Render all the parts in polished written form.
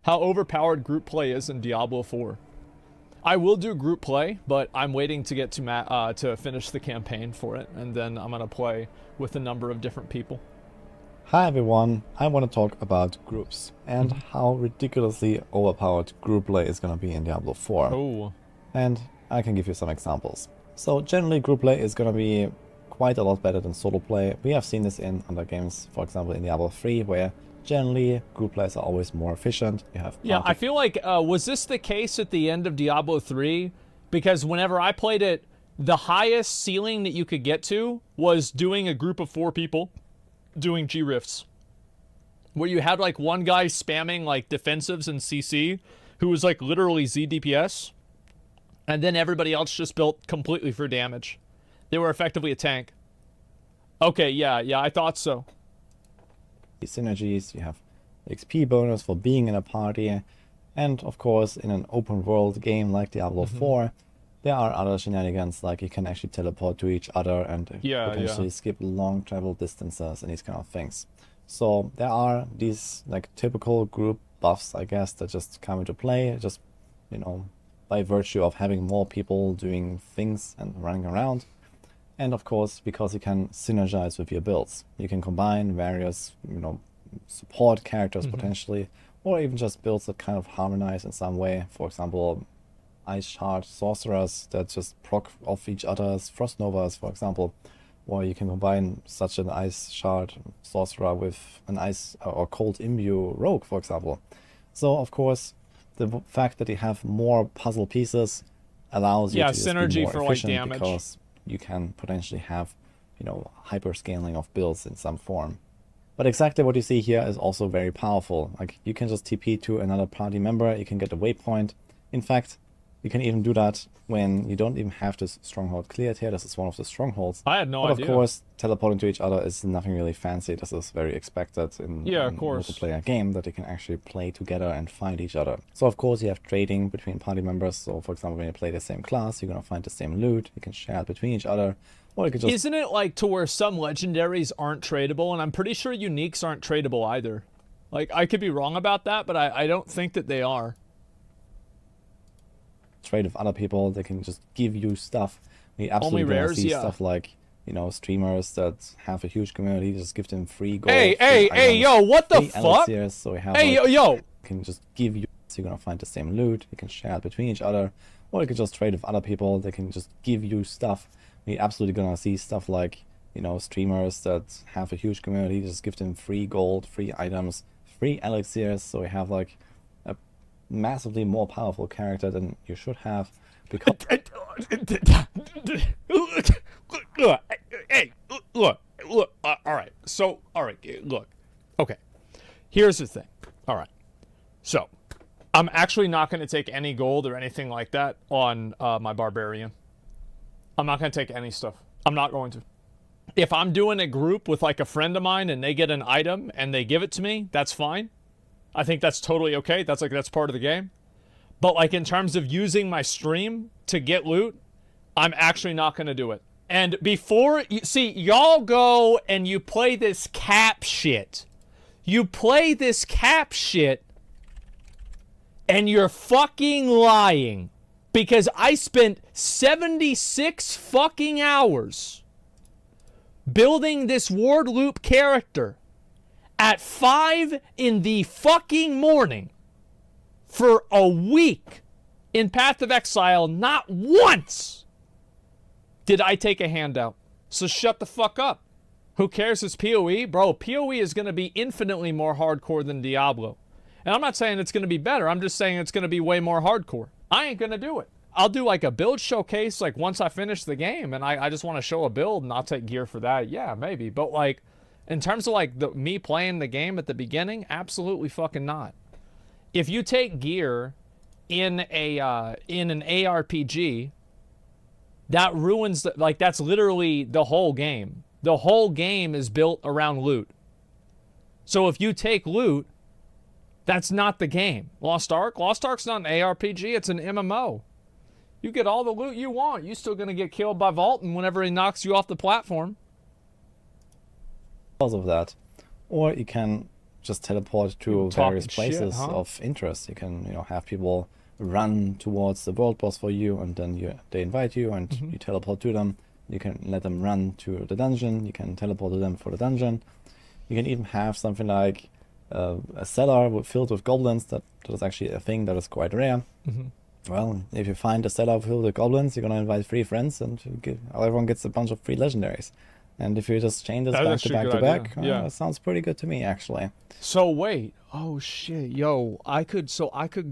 how overpowered group play is in Diablo 4. I will do group play, but I'm waiting to get to finish the campaign for it, and then I'm gonna play with a number of different people. Hi everyone, I want to talk about groups and how ridiculously overpowered group play is going to be in Diablo 4. Oh. And I can give you some examples. So generally group play is going to be quite a lot better than solo play. We have seen this in other games, for example in Diablo 3, where generally group plays are always more efficient. You have Yeah, I feel like, was this the case at the end of Diablo 3? Because whenever I played it, the highest ceiling that you could get to was doing a group of 4 people doing G-Rifts, where you had like one guy spamming like defensives and CC, who was like literally ZDPS, and then everybody else just built completely for damage. They were effectively a tank. Okay, yeah, I thought so. Synergies, you have XP bonus for being in a party, and of course in an open world game like Diablo 4, there are other shenanigans, like you can actually teleport to each other and potentially skip long travel distances and these kind of things. So there are these like typical group buffs, I guess, that just come into play, just, you know, by virtue of having more people doing things and running around. And of course, because you can synergize with your builds. You can combine various, you know, support characters potentially, or even just builds that kind of harmonize in some way. For example, Ice Shard sorcerers that just proc off each other's Frost Novas, for example. Or you can combine such an Ice Shard sorcerer with an Ice or Cold Imbue rogue, for example. So, of course, the fact that you have more puzzle pieces allows you to just synergy be more for efficient, like damage, because you can potentially have, you know, hyper scaling of builds in some form. But exactly what you see here is also very powerful. Like, you can just TP to another party member, you can get a waypoint. In fact, you can even do that when you don't even have this stronghold cleared here. This is one of the strongholds. I had no idea. But of course, teleporting to each other is nothing really fancy. This is very expected in a multiplayer game, that you can actually play together and find each other. So of course you have trading between party members. So for example, when you play the same class, you're going to find the same loot. You can share it between each other. Or you can just... Isn't it like to where some legendaries aren't tradable? And I'm pretty sure uniques aren't tradable either. Like, I could be wrong about that, but I don't think that they are. Trade with other people, they can just give you stuff. We absolutely Only rares, see stuff like, you know, streamers that have a huge community, just give them free gold. Hey, yo, what the fuck? Elixirs, so we have, hey, like, yo, can just give you, so you're gonna find the same loot. You can share it between each other, or you can just trade with other people. They can just give you stuff. We absolutely gonna see stuff like, you know, streamers that have a huge community, just give them free gold, free items, free elixirs. So we have like a massively more powerful character than you should have, because hey, look, all right, so, all right, look, okay, here's the thing, all right, so, I'm actually not going to take any gold or anything like that on my barbarian. I'm not going to take any stuff. I'm not going to. If I'm doing a group with like a friend of mine and they get an item and they give it to me, that's fine. I think that's totally okay. That's part of the game. But like in terms of using my stream to get loot, I'm actually not going to do it. And before, you see, y'all go and you play this cap shit. You play this cap shit and you're fucking lying. Because I spent 76 fucking hours building this ward loop character at 5 in the fucking morning for a week in Path of Exile. Not once did I take a handout. So shut the fuck up. Who cares? It's PoE? Bro, PoE is going to be infinitely more hardcore than Diablo. And I'm not saying it's going to be better. I'm just saying it's going to be way more hardcore. I ain't going to do it. I'll do like a build showcase like once I finish the game and I just want to show a build and I'll take gear for that. Yeah, maybe. But like in terms of like me playing the game at the beginning, absolutely fucking not. If you take gear in an ARPG, that ruins like that's literally the whole game. The whole game is built around loot. So if you take loot, that's not the game. Lost Ark's not an ARPG, it's an MMO. You get all the loot you want. You're still going to get killed by Vulcan whenever he knocks you off the platform. Because of that. Or you can just teleport to various places of interest. You can, you know, have people run towards the world boss for you, and then they invite you, and you teleport to them. You can let them run to the dungeon. You can teleport to them for the dungeon. You can even have something like a cellar filled with goblins. That is actually a thing that is quite rare. Well, if you find a cellar filled with goblins, you're gonna invite 3 friends, and everyone gets a bunch of free legendaries. And if you just chain this back to back to back, that sounds pretty good to me, actually. So wait, oh shit, yo, I could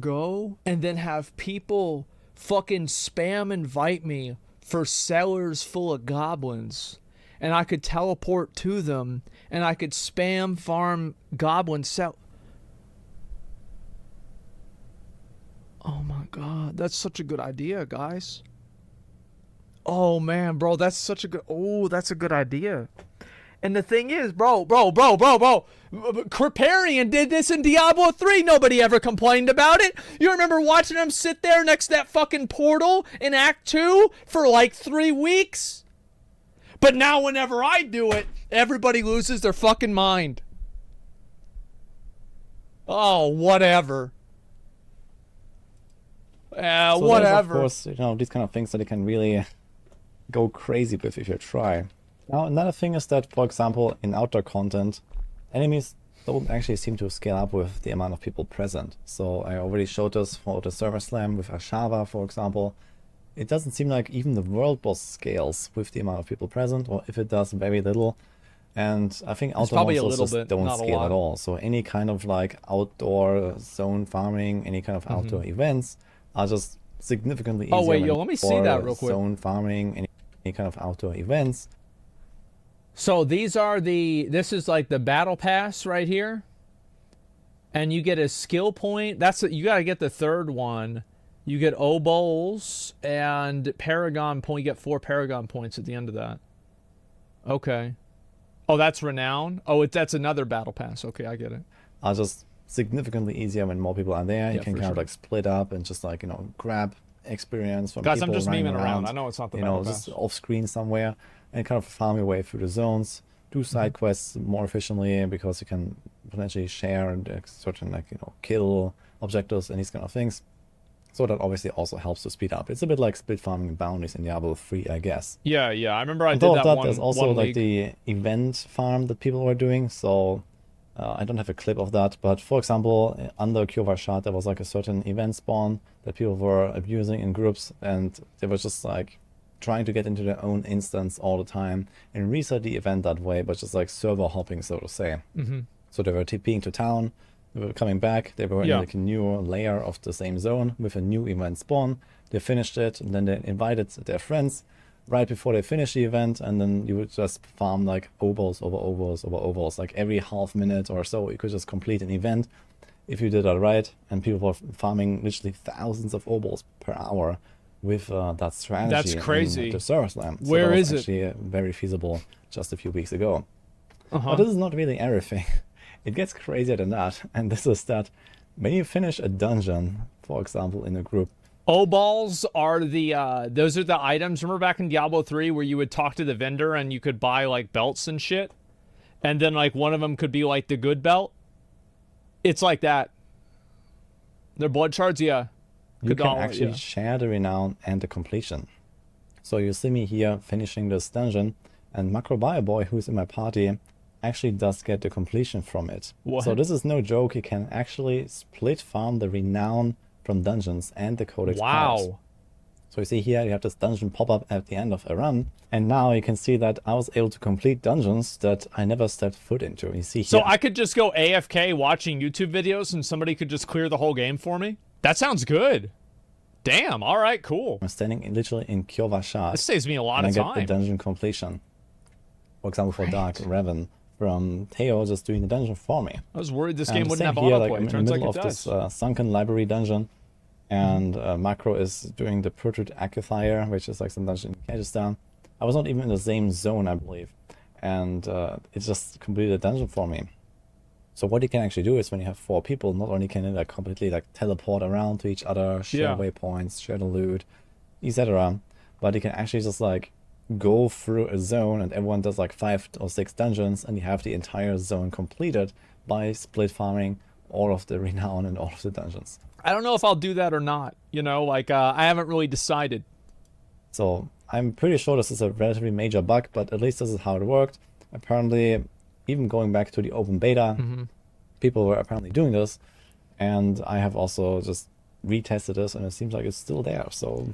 go and then have people fucking spam invite me for cellars full of goblins, and I could teleport to them, and I could spam farm goblin cell. Oh my god, that's such a good idea, guys. Oh man, bro, that's such a good, that's a good idea. And the thing is, bro, Kriparian did this in Diablo 3. Nobody ever complained about it. You remember watching him sit there next to that fucking portal in Act 2 for like 3 weeks? But now whenever I do it, everybody loses their fucking mind. Oh, whatever. So whatever. Of course, you know, these kind of things that you can really go crazy with if you try. Now, another thing is that, for example, in outdoor content, enemies don't actually seem to scale up with the amount of people present. So I already showed this for the server slam with Ashava, for example. It doesn't seem like even the world boss scales with the amount of people present, or if it does, very little. And I think outdoor monsters just don't scale at all. So any kind of like outdoor zone farming, any kind of outdoor events are just significantly easier. Oh wait, yo, let me see that real quick. Zone farming, any kind of outdoor events. So these are this is like the battle pass right here. And you get a skill point. You gotta get the third one. You get O-Bowls and Paragon point. You get 4 Paragon points at the end of that. Okay. Oh, that's Renown? Oh, that's another battle pass. Okay, I get it. Are just significantly easier when more people are there. You can kind of like split up and just like, you know, grab experience from guys, people I'm just running memeing around. I know it's not the battle pass. Just off screen somewhere, and kind of farm your way through the zones. Do side quests more efficiently because you can potentially share and certain, like, you know, kill objectives and these kind of things. So that obviously also helps to speed up. It's a bit like split farming bounties in Diablo 3, I guess. Yeah, I remember I did that one. There's also like the event farm that people were doing. So I don't have a clip of that, but for example, under Kyovashad, there was like a certain event spawn that people were abusing in groups, and they were just like trying to get into their own instance all the time and reset the event that way, but just like server hopping, so to say. So they were TPing to town. They were coming back, they were in like a new layer of the same zone with a new event spawn. They finished it, and then they invited their friends right before they finished the event, and then you would just farm like O-Balls over O-Balls over O-Balls. Like every half minute or so, you could just complete an event if you did that right, and people were farming literally thousands of O-Balls per hour with that strategy. That's crazy. In the server slam. So Where that was is actually very feasible just a few weeks ago. But this is not really everything. It gets crazier than that, and this is that when you finish a dungeon, for example, in a group. O-Balls are those are the items. Remember back in Diablo 3 where you would talk to the vendor and you could buy like belts and shit? And then like one of them could be like the good belt? It's like that. They're blood shards, yeah. You can actually share the renown and the completion. So you see me here finishing this dungeon, and Macrobio Boy, who's in my party, actually does get the completion from it. What? So this is no joke. He can actually split farm the renown from dungeons and the codex powers. So you see here you have this dungeon pop up at the end of a run, and now you can see that I was able to complete dungeons that I never stepped foot into. You see here. So I could just go AFK watching YouTube videos and somebody could just clear the whole game for me? That sounds good. Damn, all right, cool. I'm standing literally in Kyovashad. This saves me a lot of time. And I get the dungeon completion. For example, for Dark Raven, from Theo just doing the dungeon for me. I was worried this game wouldn't have here, autoplay. Like, I'm Turns in the middle like it of this sunken library dungeon, and Macro is doing the Purtuit Acuthier, which is like some dungeon in Kyrgyzstan. I was not even in the same zone, I believe, and it just completed a dungeon for me. So what you can actually do is when you have 4 people, not only can you like completely like teleport around to each other, share waypoints, share the loot, etc., but you can actually just like go through a zone and everyone does like 5 or 6 dungeons and you have the entire zone completed by split farming all of the renown and all of the dungeons. I don't know if I'll do that or not. You know, like I haven't really decided. So I'm pretty sure this is a relatively major bug, but at least this is how it worked. Apparently, even going back to the open beta, people were apparently doing this, and I have also just retested this, and it seems like it's still there. So,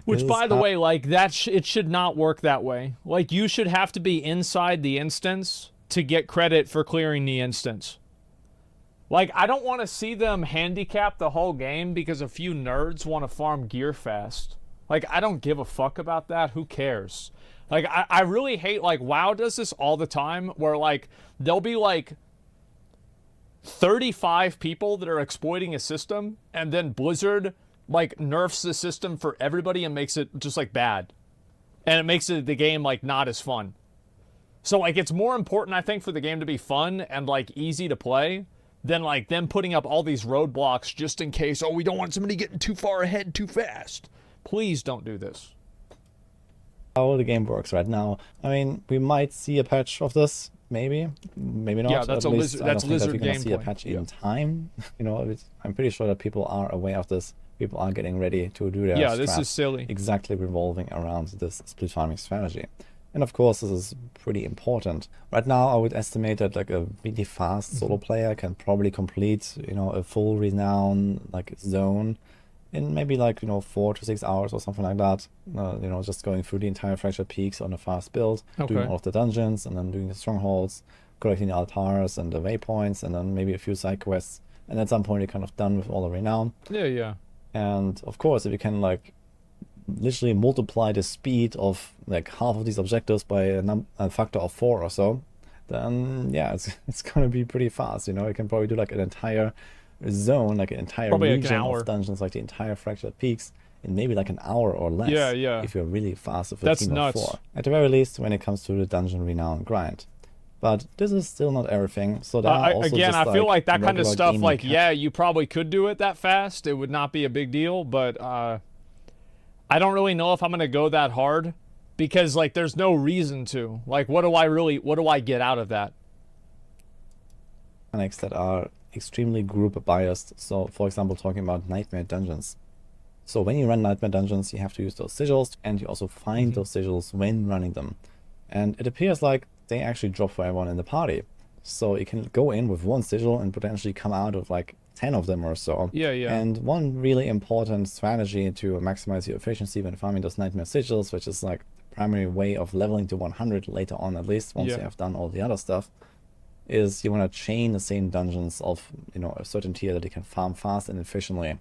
which, by the way, like that, it should not work that way. Like you should have to be inside the instance to get credit for clearing the instance. Like, I don't want to see them handicap the whole game because a few nerds want to farm gear fast. Like, I don't give a fuck about that. Who cares? Like, I really hate, like, WoW does this all the time where, like, there'll be, like, 35 people that are exploiting a system, and then Blizzard, like, nerfs the system for everybody and makes it just, like, bad. And it makes the game, like, not as fun. So, like, it's more important, I think, for the game to be fun and, like, easy to play than, like, them putting up all these roadblocks just in case, oh, we don't want somebody getting too far ahead too fast. Please don't do this. How the game works right now. I mean, we might see a patch of this, maybe not. Yeah, that's At least Lizard. I don't That's think that Lizard we're gonna see a gameplay. patch in time. You know, I'm pretty sure that people are aware of this. People are getting ready to do their Yeah, this strat is silly. exactly revolving around this split farming strategy. And of course, this is pretty important. Right now, I would estimate that like a really fast solo player can probably complete, you know, a full renown like zone in maybe like, you know, 4 to 6 hours or something like that. You know, just going through the entire Fractured Peaks on a fast build, doing all of the dungeons, and then doing the strongholds, collecting the altars and the waypoints, and then maybe a few side quests. And at some point, you're kind of done with all the renown. Yeah. And of course, if you can like literally multiply the speed of like half of these objectives by a factor of 4 or so, then yeah, it's gonna be pretty fast. You know, you can probably do like an entire zone, like an entire probably region like an hour of dungeons, like the entire Fractured Peaks, in maybe like an hour or less. Yeah. If you're really fast with a That's team nuts. of 4. At the very least, when it comes to the dungeon renown grind. But this is still not everything. So there are also Again, just, I feel like that kind of regular stuff, gaming like, yeah, you probably could do it that fast. It would not be a big deal, but I don't really know if I'm going to go that hard because, like, there's no reason to. Like, what do I get out of that? Mechanics that are extremely group biased. So, for example, talking about nightmare dungeons. So when you run nightmare dungeons, you have to use those sigils, and you also find those sigils when running them. And it appears like they actually drop for everyone in the party. So you can go in with one sigil and potentially come out with like 10 of them or so. Yeah. And one really important strategy to maximize your efficiency when farming those nightmare sigils, which is like the primary way of leveling to 100 later on, at least once you have done all the other stuff, is you want to chain the same dungeons of, you know, a certain tier that you can farm fast and efficiently.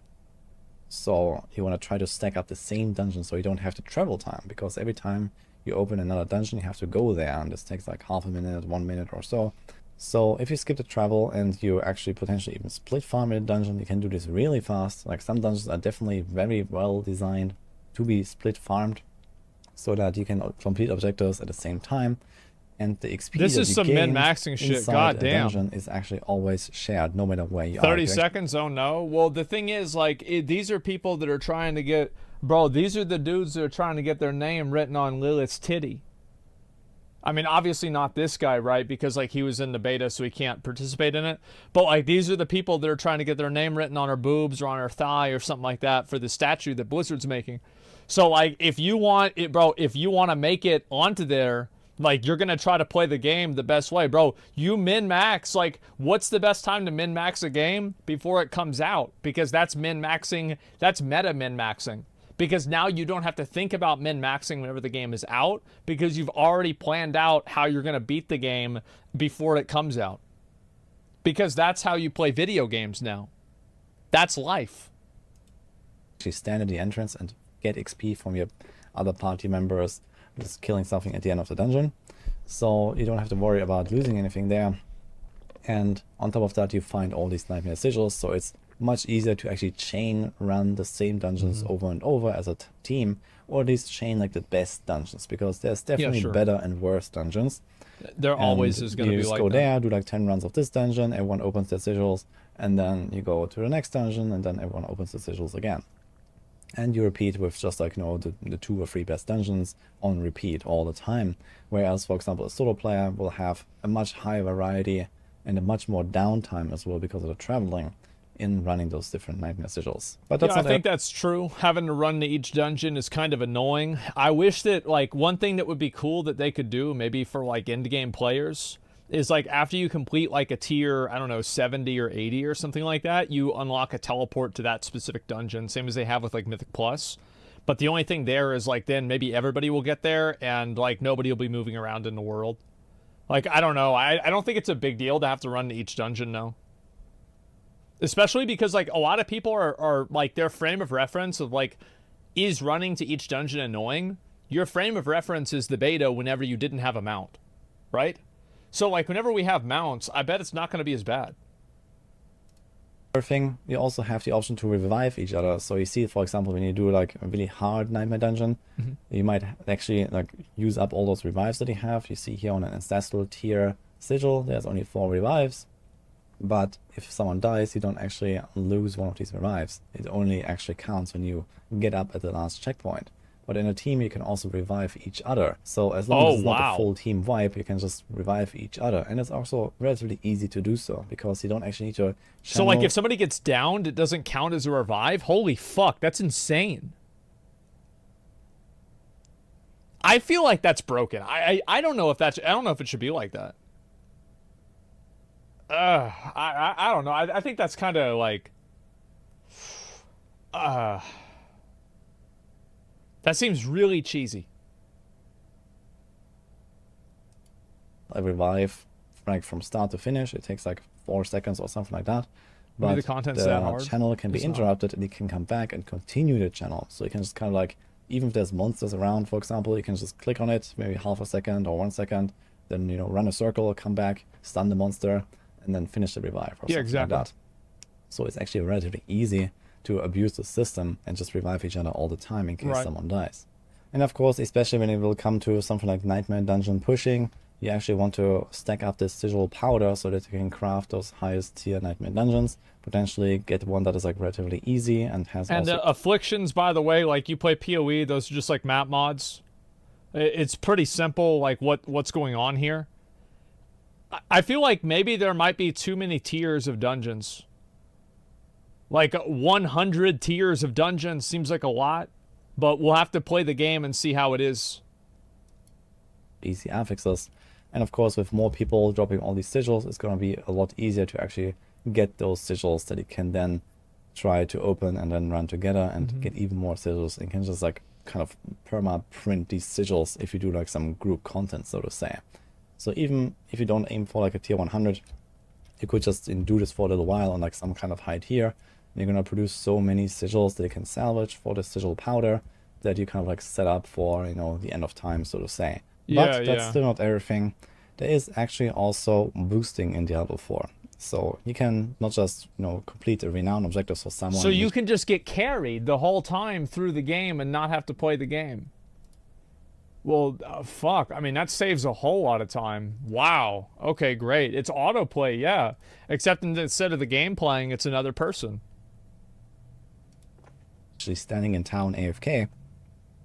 So you want to try to stack up the same dungeon so you don't have to travel time, because every time you open another dungeon, you have to go there, and this takes like half a minute, 1 minute or so. So if you skip the travel and you actually potentially even split farm in a dungeon, you can do this really fast. Like some dungeons are definitely very well designed to be split farmed so that you can complete objectives at the same time. And the XP This that is you some gain min-maxing shit. inside God a damn. dungeon is actually always shared, no matter where you 30 are. seconds? Oh no. Well, the thing is, like, these are people that are trying to get, bro, these are the dudes that are trying to get their name written on Lilith's titty. I mean, obviously not this guy, right? Because, like, he was in the beta, so he can't participate in it. But, like, these are the people that are trying to get their name written on her boobs or on her thigh or something like that for the statue that Blizzard's making. So, like, if you want it, bro, if you want to make it onto there, like, you're going to try to play the game the best way. Bro, you min-max. Like, what's the best time to min-max a game? Before it comes out. Because that's min-maxing. That's meta-min-maxing. Because now you don't have to think about min-maxing whenever the game is out. Because you've already planned out how you're going to beat the game before it comes out. Because that's how you play video games now. That's life. Actually stand at the entrance and get XP from your other party members, just killing something at the end of the dungeon. So you don't have to worry about losing anything there. And on top of that, you find all these nightmare sigils, so it's much easier to actually chain run the same dungeons over and over as a team, or at least chain like the best dungeons, because there's definitely better and worse dungeons. There always is going to be like that. You just go there, do like 10 runs of this dungeon, everyone opens their sigils, and then you go to the next dungeon, and then everyone opens the sigils again. And you repeat with just like, you know, the 2 or 3 best dungeons on repeat all the time. Whereas, for example, a solo player will have a much higher variety and a much more downtime as well because of the traveling in running those different nightmare sigils. But that's I think that's true. Having to run to each dungeon is kind of annoying. I wish that, like, one thing that would be cool that they could do, maybe for, like, end-game players, is, like, after you complete, like, a tier, I don't know, 70 or 80 or something like that, you unlock a teleport to that specific dungeon, same as they have with, like, Mythic Plus. But the only thing there is, like, then maybe everybody will get there, and, like, nobody will be moving around in the world. Like, I don't know. I don't think it's a big deal to have to run to each dungeon, no. Especially because, like, a lot of people are like, their frame of reference of, like, is running to each dungeon annoying? Your frame of reference is the beta whenever you didn't have a mount, right? So, like, whenever we have mounts, I bet it's not going to be as bad. Thing, you also have the option to revive each other. So you see, for example, when you do like a really hard nightmare dungeon, you might actually like use up all those revives that you have. You see here on an ancestral tier sigil, there's only 4 revives. But if someone dies, you don't actually lose one of these revives. It only actually counts when you get up at the last checkpoint. But in a team, you can also revive each other. So as long as it's not a full team wipe, you can just revive each other. And it's also relatively easy to do so, because you don't actually need to channel. So, like, if somebody gets downed, it doesn't count as a revive? Holy fuck, that's insane. I feel like that's broken. I don't know if that's... I don't know if it should be like that. I don't know. I think that's kind of like... That seems really cheesy. A revive, like from start to finish, it takes like 4 seconds or something like that. But the content's that hard. Channel can be interrupted, and you can come back and continue the channel. So you can just kind of like, even if there's monsters around, for example, you can just click on it, maybe half a second or 1 second, then, you know, run a circle, come back, stun the monster, and then finish the revive or something like that. So it's actually relatively easy to abuse the system and just revive each other all the time in case someone dies. And of course, especially when it will come to something like Nightmare Dungeon pushing, you actually want to stack up this sigil powder so that you can craft those highest tier Nightmare Dungeons, potentially get one that is like relatively easy and has also... afflictions, by the way, like you play PoE, those are just like map mods. It's pretty simple, like what's going on here. I feel like maybe there might be too many tiers of dungeons. Like 100 tiers of dungeons seems like a lot, but we'll have to play the game and see how it is. Easy affixes. And of course, with more people dropping all these sigils, it's going to be a lot easier to actually get those sigils that you can then try to open and then run together and get even more sigils. And you can just like kind of perma print these sigils if you do like some group content, so to say. So even if you don't aim for like a tier 100, you could just do this for a little while on like some kind of high tier. And you're going to produce so many sigils that you can salvage for the sigil powder that you kind of like set up for, you know, the end of time, so to say. But that's still not everything. There is actually also boosting in Diablo 4. So you can not just, you know, complete a renown objectives for someone. So you can just get carried the whole time through the game and not have to play the game. Well, fuck. I mean, that saves a whole lot of time. Wow. Okay, great. It's autoplay, yeah. Except instead of the game playing, it's another person. Actually standing in town AFK,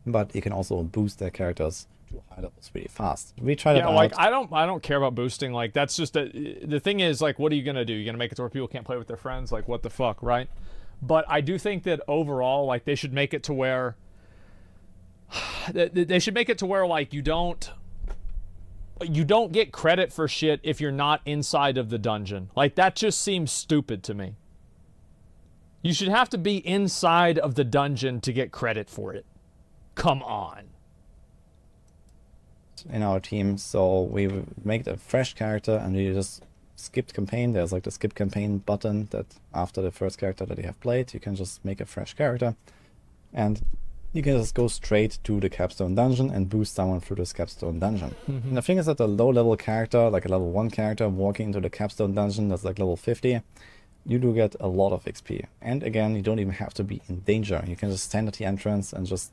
but you can also boost their characters to high levels really fast. We tried it out. Like I don't care about boosting. Like that's just the thing is, like, what are you gonna do? You're gonna make it to where people can't play with their friends? Like, what the fuck, right? But I do think that overall, like, they should make it to where like you don't get credit for shit if you're not inside of the dungeon. Like, that just seems stupid to me. You should have to be inside of the dungeon to get credit for it. Come on. In our team, so we make a fresh character and we just skipped campaign. There's like the skip campaign button that after the first character that you have played, you can just make a fresh character. And you can just go straight to the capstone dungeon and boost someone through this capstone dungeon. And the thing is that a low level character, like a level 1 character, walking into the capstone dungeon that's like level 50, you do get a lot of XP. And again, you don't even have to be in danger. You can just stand at the entrance and just,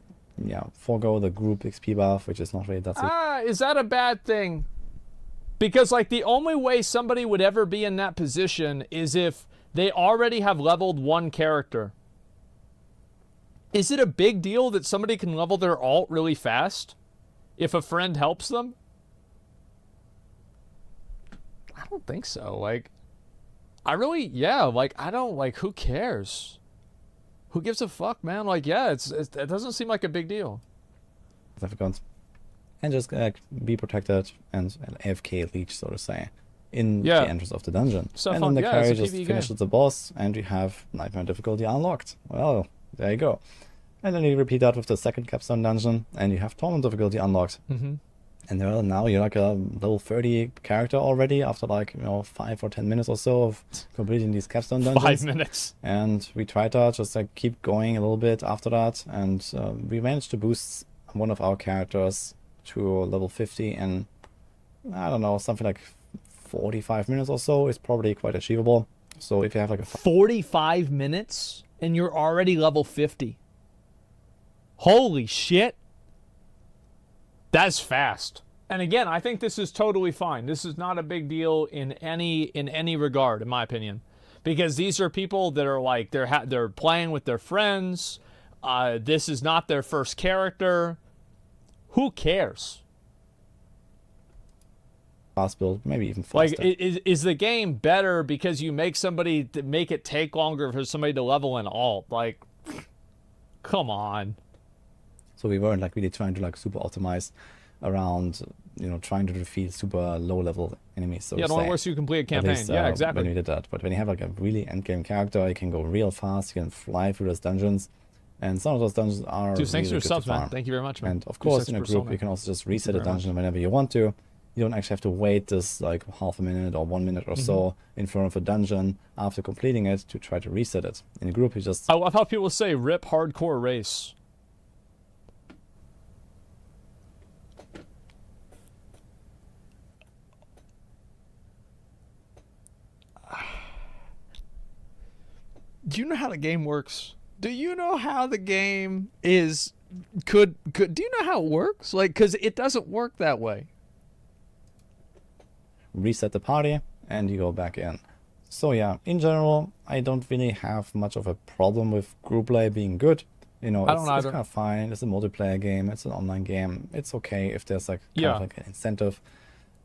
forego the group XP buff, which is not really that... is that a bad thing? Because, like, the only way somebody would ever be in that position is if they already have leveled one character. Is it a big deal that somebody can level their alt really fast if a friend helps them? I don't think so. Like, I really, yeah, like, I don't, like, who cares? Who gives a fuck, man? Like, yeah, it doesn't seem like a big deal. And just be protected and an AFK leech, so to say, in Yeah. the entrance of the dungeon. So and fun. then the Yeah, carry it's a just PvE finishes game. the boss, and you have Nightmare difficulty unlocked. Well, there you go. And then you repeat that with the second capstone dungeon, and you have Torment difficulty unlocked. Mm-hmm. And well, now you're like a level 30 character already after like, 5 or 10 minutes or so of completing these capstone dungeons. 5 minutes. And we tried to just like keep going a little bit after that, and we managed to boost one of our characters to level 50 in, I don't know, something like 45 minutes or so is probably quite achievable. So if you have like a 45 minutes and you're already level 50. Holy shit. That's fast. And again, I think this is totally fine. This is not a big deal in any regard, in my opinion, because these are people that are like they're playing with their friends. This is not their first character. Who cares? fast build, maybe even faster. Like, is the game better because you make it take longer for somebody to level an alt? Like, come on. So we weren't like really trying to like super optimize around, trying to defeat super low level enemies. So Yeah, the only way you complete a campaign. Least, yeah, exactly. When we did that, but when you have like a really end game character, you can go real fast. You can fly through those dungeons, and some of those dungeons are Dude, thanks for your really good subs, to man. farm. Thank you very much, man. And of course, in a group, man. you can also just reset a very dungeon whenever you want to. You don't actually have to wait this like half a minute or 1 minute or so in front of a dungeon after completing it to try to reset it. In a group, you just... I love how people say rip hardcore race. Do you know how the game works? Do you know how the game is... do you know how it works? Like, because it doesn't work that way. Reset the party and you go back in. So yeah, in general, I don't really have much of a problem with group play being good. It's kind of fine. It's a multiplayer game. It's an online game. It's okay if there's like kind of like an incentive.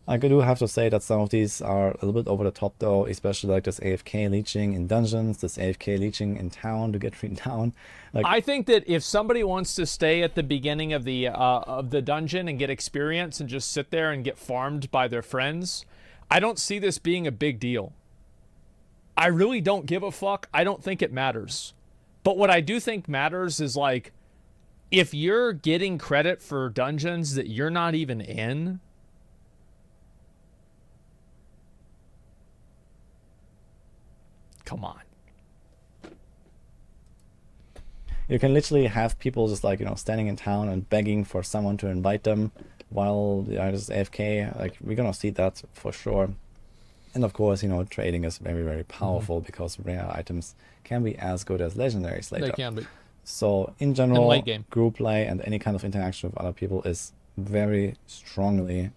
I do have to say that some of these are a little bit over the top though, especially like this AFK leeching in dungeons, this AFK leeching in town to get free down. Like, I think that if somebody wants to stay at the beginning of the dungeon and get experience and just sit there and get farmed by their friends, I don't see this being a big deal. I really don't give a fuck. I don't think it matters. But what I do think matters is like, if you're getting credit for dungeons that you're not even in, come on. you can literally have people just like, standing in town and begging for someone to invite them while just AFK. Like, we're gonna see that for sure. And of course, trading is very, very powerful because rare items can be as good as legendaries later. They can be. So in general, late game. group play and any kind of interaction with other people is very strongly,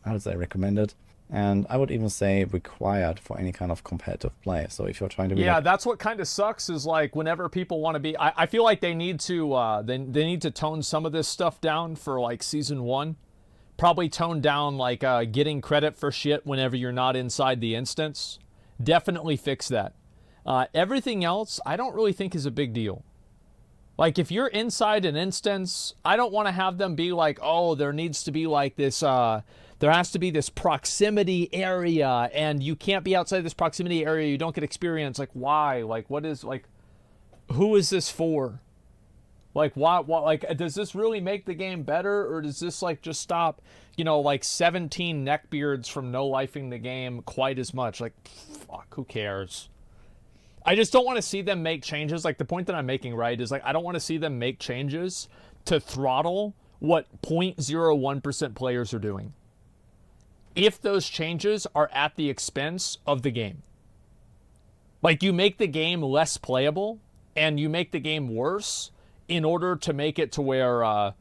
recommended. And I would even say required for any kind of competitive play. So if you're trying to be that's what kind of sucks is like whenever people want to be, I feel like they need to they need to tone some of this stuff down for like season 1. Probably tone down like getting credit for shit whenever you're not inside the instance. Definitely fix that. Everything else I don't really think is a big deal. Like, if you're inside an instance, I don't want to have them be like, oh, there needs to be like this, there has to be this proximity area, and you can't be outside this proximity area, you don't get experience. Like, why? Like, what is, like, who is this for? Like, why, like, does this really make the game better, or does this, like, just stop, 17 neckbeards from no-lifing the game quite as much? Like, fuck, who cares? I just don't want to see them make changes. Like, the point that I'm making, right, is like, I don't want to see them make changes to throttle what 0.01% players are doing, if those changes are at the expense of the game. Like, you make the game less playable and you make the game worse in order to make it to where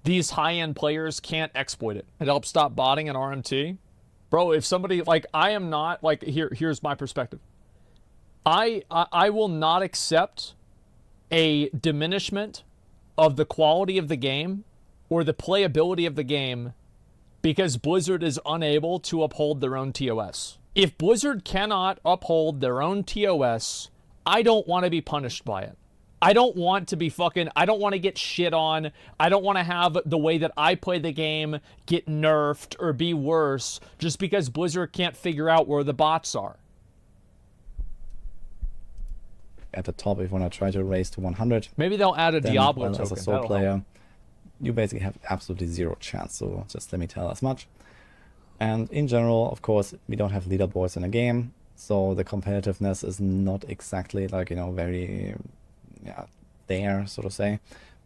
these high-end players can't exploit it. It helps stop botting and RMT. Bro, if somebody, like, I am not, like, here's my perspective. I will not accept a diminishment of the quality of the game or the playability of the game because Blizzard is unable to uphold their own TOS. If Blizzard cannot uphold their own TOS, I don't want to be punished by it. I don't want to be I don't want to get shit on. I don't want to have the way that I play the game get nerfed or be worse just because Blizzard can't figure out where the bots are. At the top, if you want to try to race to 100, maybe they'll add a Diablo token. As a solo player, you basically have absolutely zero chance. So just let me tell as much. And in general, of course, we don't have leaderboards in the game, so the competitiveness is not exactly like, you know, very there, so to say.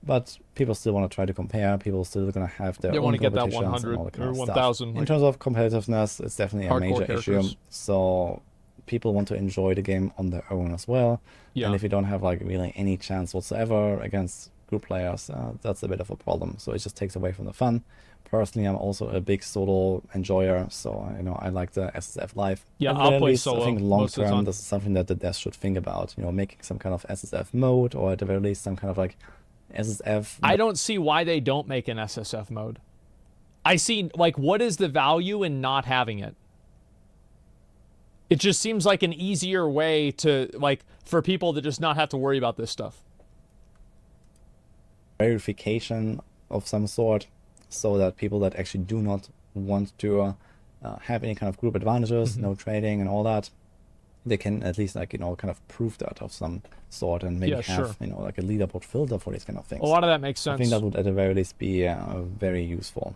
But people still want to try to compare. People still going to have their own competitions. They want to get that 100 or 1,000. In terms of competitiveness, it's definitely a major issue. So people want to enjoy the game on their own as well. Yeah. And if you don't have like really any chance whatsoever against group players, that's a bit of a problem. So it just takes away from the fun. Personally, I'm also a big solo enjoyer, so you know I like the SSF live. Yeah, I'll play solo. I think long term, this is something that the devs should think about. You know, making some kind of SSF mode, or at the very least, some kind of like SSF. I don't see why they don't make an SSF mode. I see, like, what is the value in not having it? It just seems like an easier way to, like, for people to just not have to worry about this stuff. Verification of some sort, so that people that actually do not want to have any kind of group advantages, no trading and all that, they can at least, like, you know, kind of prove that of some sort, and maybe have, you know, like a leaderboard filter for these kind of things. A lot of that makes sense. I think that would at the very least be very useful.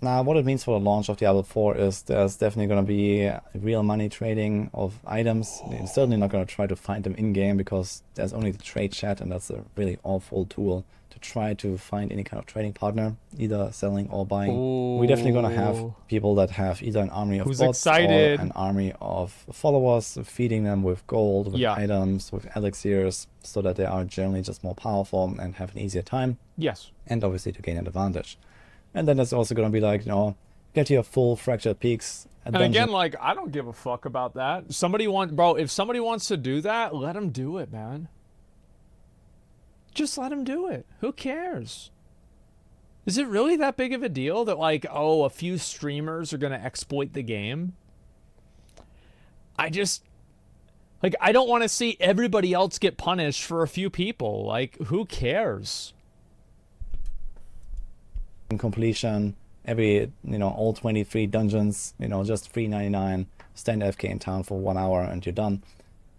Now, what it means for the launch of Diablo 4 is there's definitely going to be real money trading of items. They're certainly not going to try to find them in-game, because there's only the trade chat, and that's a really awful tool to try to find any kind of trading partner, either selling or buying. Ooh. We're definitely going to have people that have either an army of bots or an army of followers, feeding them with gold, with items, with elixirs, so that they are generally just more powerful and have an easier time. Yes. And obviously to gain an advantage. And then there's also going to be, like, you know, get your full Fractured Peaks. And again, like, I don't give a fuck about that. If somebody wants to do that, let them do it, man. Just let them do it. Who cares? Is it really that big of a deal that, like, oh, a few streamers are going to exploit the game? I don't want to see everybody else get punished for a few people. Like, who cares? Completion, every, you know, all 23 dungeons, you know, just $3.99, stand AFK in town for 1 hour and you're done,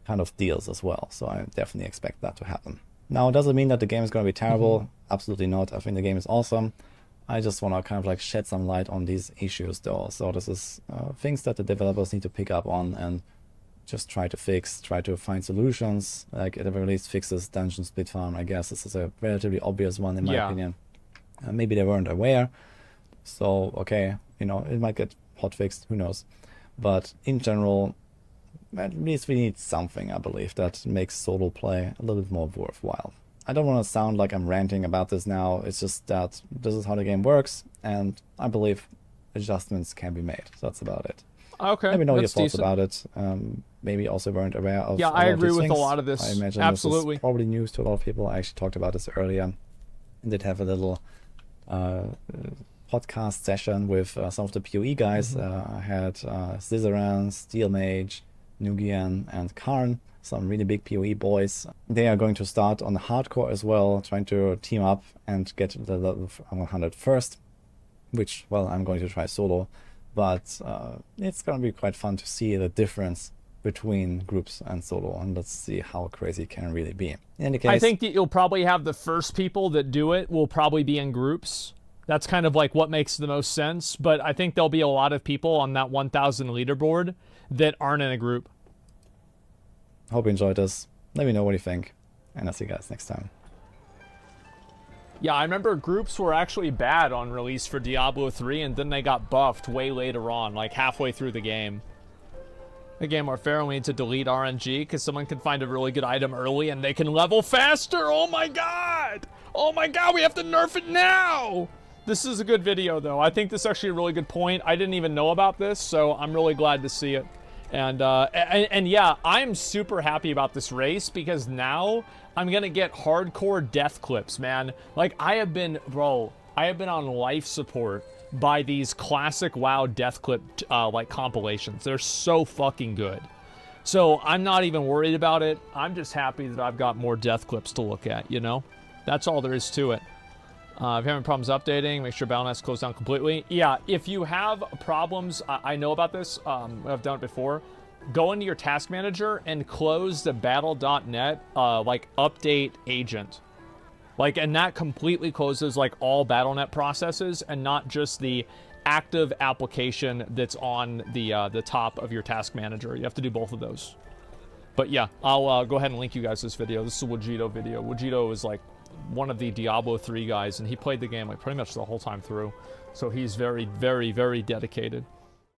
kind of deals as well. So I definitely expect that to happen. Now, does it mean that the game is going to be terrible? Absolutely not. I think the game is awesome. I just want to kind of like shed some light on these issues though. So this is things that the developers need to pick up on and just try to fix, try to find solutions. Like at the very least, fix this dungeon split farm. I guess this is a relatively obvious one in my opinion. Maybe they weren't aware. So, okay, you know, it might get hotfixed, who knows. But in general, at least we need something, I believe, that makes solo play a little bit more worthwhile. I don't want to sound like I'm ranting about this now. It's just that this is how the game works, and I believe adjustments can be made. So that's about it. Okay, let me know your thoughts about it. Maybe also weren't aware of. Yeah, I agree with a lot of this. I imagine absolutely. This is probably news to a lot of people. I actually talked about this earlier. I did have a little podcast session with some of the PoE guys. I had Scissoran, Steel Mage, Nugian, and Karn, some really big PoE boys. They are going to start on the hardcore as well, trying to team up and get the level 100 first, which, well, I'm going to try solo, but it's going to be quite fun to see the difference between groups and solo, and let's see how crazy it can really be. In any case, I think that you'll probably have the first people that do it will probably be in groups. That's kind of like what makes the most sense, but I think there'll be a lot of people on that 1,000 leaderboard that aren't in a group. Hope you enjoyed this. Let me know what you think, and I'll see you guys next time. Yeah, I remember groups were actually bad on release for Diablo 3, and then they got buffed way later on, like halfway through the game. The game are fair, we need to delete RNG because someone can find a really good item early and they can level faster. Oh my god! Oh my god, we have to nerf it now! This is a good video though. I think this is actually a really good point. I didn't even know about this, so I'm really glad to see it. And yeah, I'm super happy about this race because now I'm gonna get hardcore death clips, man. Like I have been on life support by these classic WoW death clip like compilations. They're so fucking good. So I'm not even worried about it. I'm just happy that I've got more death clips to look at, you know? That's all there is to it. If you're having problems updating, make sure Battle.net's closed down completely. Yeah, if you have problems, I know about this. I've done it before. Go into your task manager and close the Battle.net like update agent. Like, and that completely closes like all Battle.net processes and not just the active application that's on the top of your task manager. You have to do both of those. But yeah, I'll go ahead and link you guys this video. This is a Wojito video. Wojito is like one of the Diablo 3 guys, and he played the game like pretty much the whole time through. So he's very, very, very dedicated.